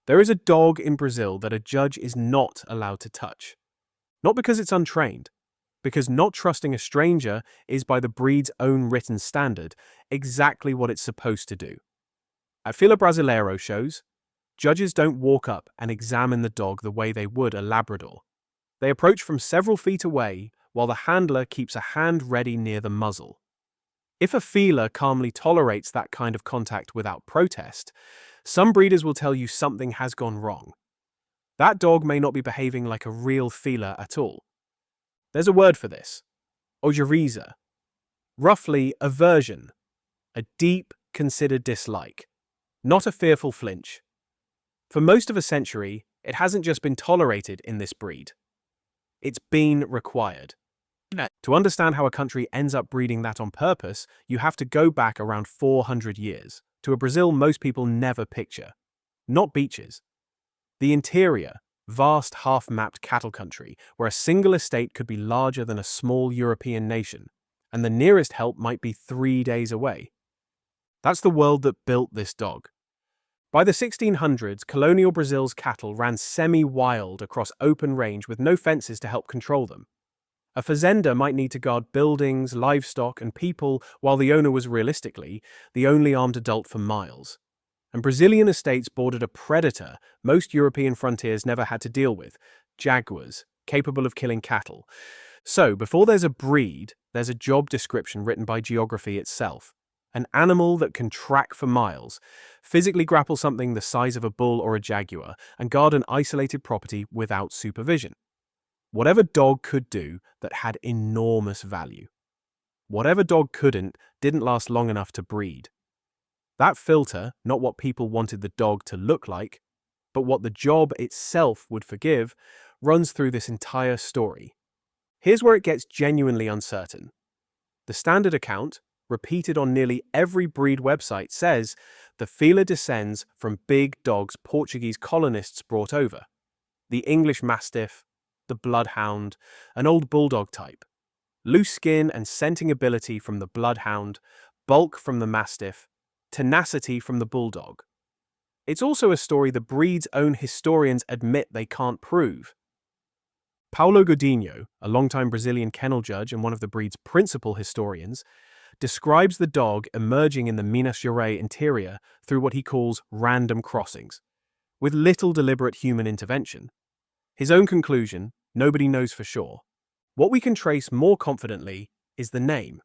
There is a dog in Brazil that a judge is not allowed to touch. Not because it's untrained, because not trusting a stranger is, by the breed's own written standard, exactly what it's supposed to do. At Fila Brasileiro shows, judges don't walk up and examine the dog the way they would a Labrador. They approach from several feet away while the handler keeps a hand ready near the muzzle. If a Fila calmly tolerates that kind of contact without protest, some breeders will tell you something has gone wrong. That dog may not be behaving like a real Fila at all. There's a word for this: ojeriza. Roughly, aversion, a deep, considered dislike, not a fearful flinch. For most of a century, it hasn't just been tolerated in this breed. It's been required. To understand how a country ends up breeding that on purpose, you have to go back around 400 years, to a Brazil most people never picture. Not beaches. The interior, vast half-mapped cattle country, where a single estate could be larger than a small European nation, and the nearest help might be 3 days away. That's the world that built this dog. By the 1600s, colonial Brazil's cattle ran semi-wild across open range with no fences to help control them. A fazenda might need to guard buildings, livestock, and people, while the owner was realistically the only armed adult for miles. And Brazilian estates bordered a predator most European frontiers never had to deal with: jaguars, capable of killing cattle. So, before there's a breed, there's a job description written by geography itself. An animal that can track for miles, physically grapple something the size of a bull or a jaguar, and guard an isolated property without supervision. Whatever dog could do, that had enormous value. Whatever dog couldn't, didn't last long enough to breed. That filter, not what people wanted the dog to look like, but what the job itself would forgive, runs through this entire story. Here's where it gets genuinely uncertain. The standard account, repeated on nearly every breed website, says the Fila descends from big dogs Portuguese colonists brought over: the English Mastiff, the Bloodhound, an old bulldog type. Loose skin and scenting ability from the Bloodhound, bulk from the Mastiff, tenacity from the Bulldog. It's also a story the breed's own historians admit they can't prove. Paulo Godinho, a longtime Brazilian kennel judge and one of the breed's principal historians, describes the dog emerging in the Minas Gerais interior through what he calls random crossings, with little deliberate human intervention. His own conclusion: nobody knows for sure. What we can trace more confidently is the name.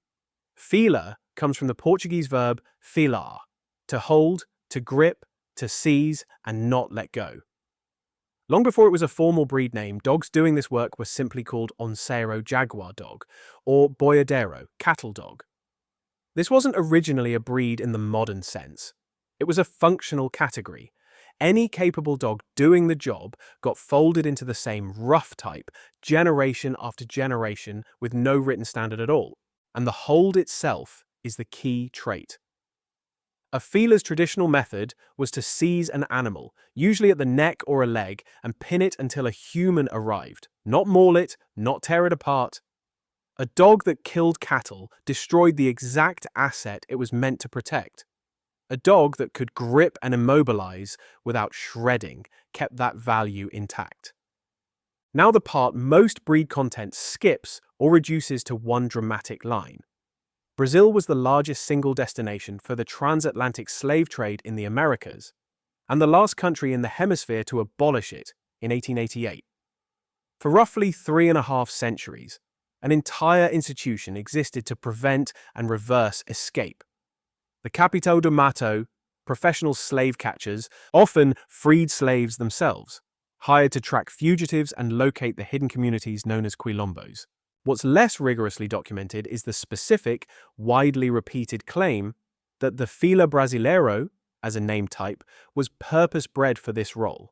Fila comes from the Portuguese verb filar, to hold, to grip, to seize, and not let go. Long before it was a formal breed name, dogs doing this work were simply called onceiro jaguar dog, or boiadeiro cattle dog. This wasn't originally a breed in the modern sense. It was a functional category. Any capable dog doing the job got folded into the same rough type, generation after generation, with no written standard at all. And the hold itself is the key trait. A Fila's traditional method was to seize an animal, usually at the neck or a leg, and pin it until a human arrived. Not maul it, not tear it apart. A dog that killed cattle destroyed the exact asset it was meant to protect. A dog that could grip and immobilize without shredding kept that value intact. Now the part most breed content skips or reduces to one dramatic line. Brazil was the largest single destination for the transatlantic slave trade in the Americas, and the last country in the hemisphere to abolish it in 1888. For roughly 3.5 centuries, an entire institution existed to prevent and reverse escape. The Capitão do Mato, professional slave catchers, often freed slaves themselves, hired to track fugitives and locate the hidden communities known as quilombos. What's less rigorously documented is the specific, widely repeated claim that the Fila Brasileiro, as a name type, was purpose-bred for this role.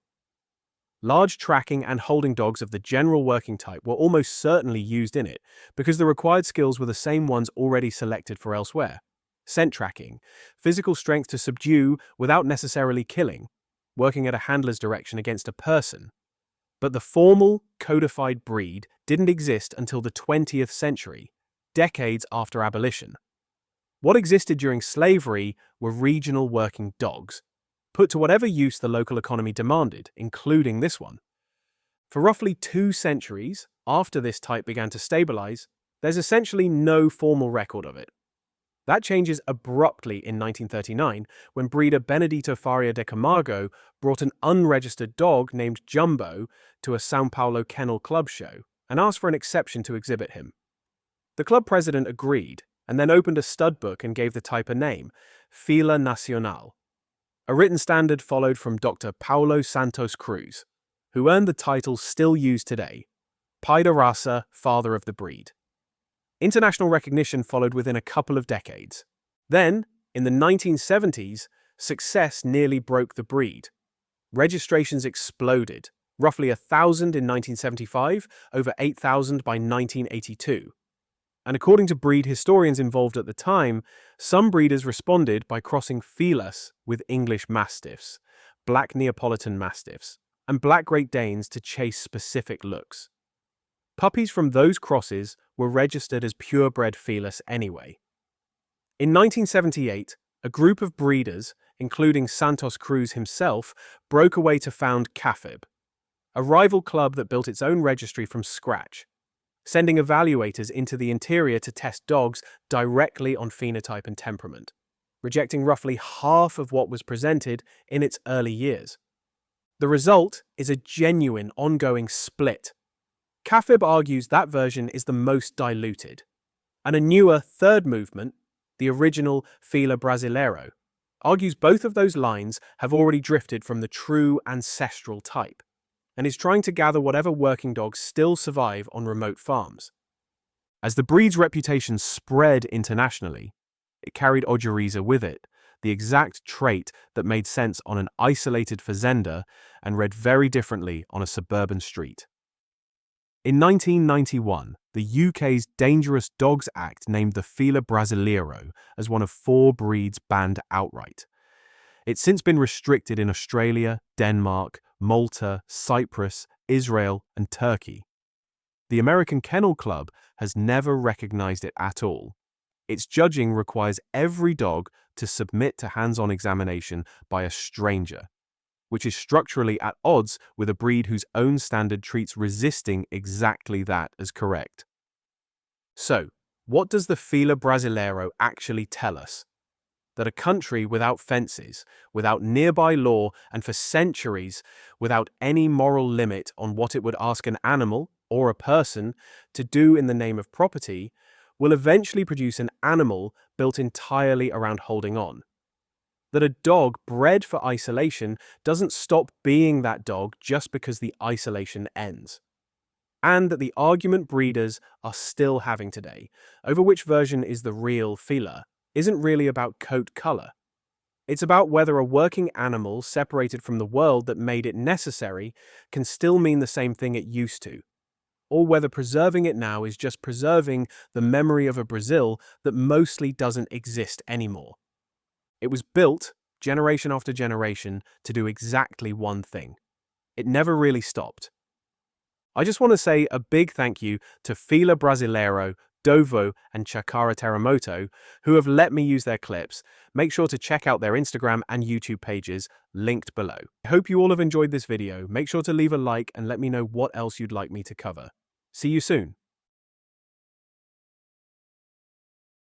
Large tracking and holding dogs of the general working type were almost certainly used in it, because the required skills were the same ones already selected for elsewhere. Scent tracking, physical strength to subdue without necessarily killing, working at a handler's direction against a person. But the formal, codified breed didn't exist until the 20th century, decades after abolition. What existed during slavery were regional working dogs, put to whatever use the local economy demanded, including this one. For roughly 2 centuries after this type began to stabilize, there's essentially no formal record of it. That changes abruptly in 1939 when breeder Benedito Faria de Camargo brought an unregistered dog named Jumbo to a São Paulo Kennel Club show and asked for an exception to exhibit him. The club president agreed and then opened a stud book and gave the type a name, Fila Nacional. A written standard followed from Dr. Paulo Santos Cruz, who earned the title still used today, Pai da Raça, father of the breed. International recognition followed within a couple of decades. Then, in the 1970s, success nearly broke the breed. Registrations exploded, roughly 1,000 in 1975, over 8,000 by 1982. And according to breed historians involved at the time, some breeders responded by crossing Filas with English Mastiffs, Black Neapolitan Mastiffs, and Black Great Danes to chase specific looks. Puppies from those crosses were registered as purebred Filas anyway. In 1978, a group of breeders, including Santos Cruz himself, broke away to found CAFIB, a rival club that built its own registry from scratch, sending evaluators into the interior to test dogs directly on phenotype and temperament, rejecting roughly half of what was presented in its early years. The result is a genuine ongoing split. CAFIB argues that version is the most diluted, and a newer third movement, the original Fila Brasileiro, argues both of those lines have already drifted from the true ancestral type, and is trying to gather whatever working dogs still survive on remote farms. As the breed's reputation spread internationally, it carried ojeriza with it, the exact trait that made sense on an isolated fazenda and read very differently on a suburban street. In 1991, the UK's Dangerous Dogs Act named the Fila Brasileiro as one of 4 breeds banned outright. It's since been restricted in Australia, Denmark, Malta, Cyprus, Israel, and Turkey. The American Kennel Club has never recognized it at all. Its judging requires every dog to submit to hands-on examination by a stranger, which is structurally at odds with a breed whose own standard treats resisting exactly that as correct. So, what does the Fila Brasileiro actually tell us? That a country without fences, without nearby law, and for centuries without any moral limit on what it would ask an animal or a person to do in the name of property, will eventually produce an animal built entirely around holding on. That a dog bred for isolation doesn't stop being that dog just because the isolation ends. And that the argument breeders are still having today, over which version is the real Fila, isn't really about coat color. It's about whether a working animal separated from the world that made it necessary can still mean the same thing it used to, or whether preserving it now is just preserving the memory of a Brazil that mostly doesn't exist anymore. It was built, generation after generation, to do exactly one thing. It never really stopped. I just want to say a big thank you to Fila Brasileiro, Dovo, and Chácara Teramoto, who have let me use their clips. Make sure to check out their Instagram and YouTube pages, linked below. I hope you all have enjoyed this video. Make sure to leave a like and let me know what else you'd like me to cover. See you soon.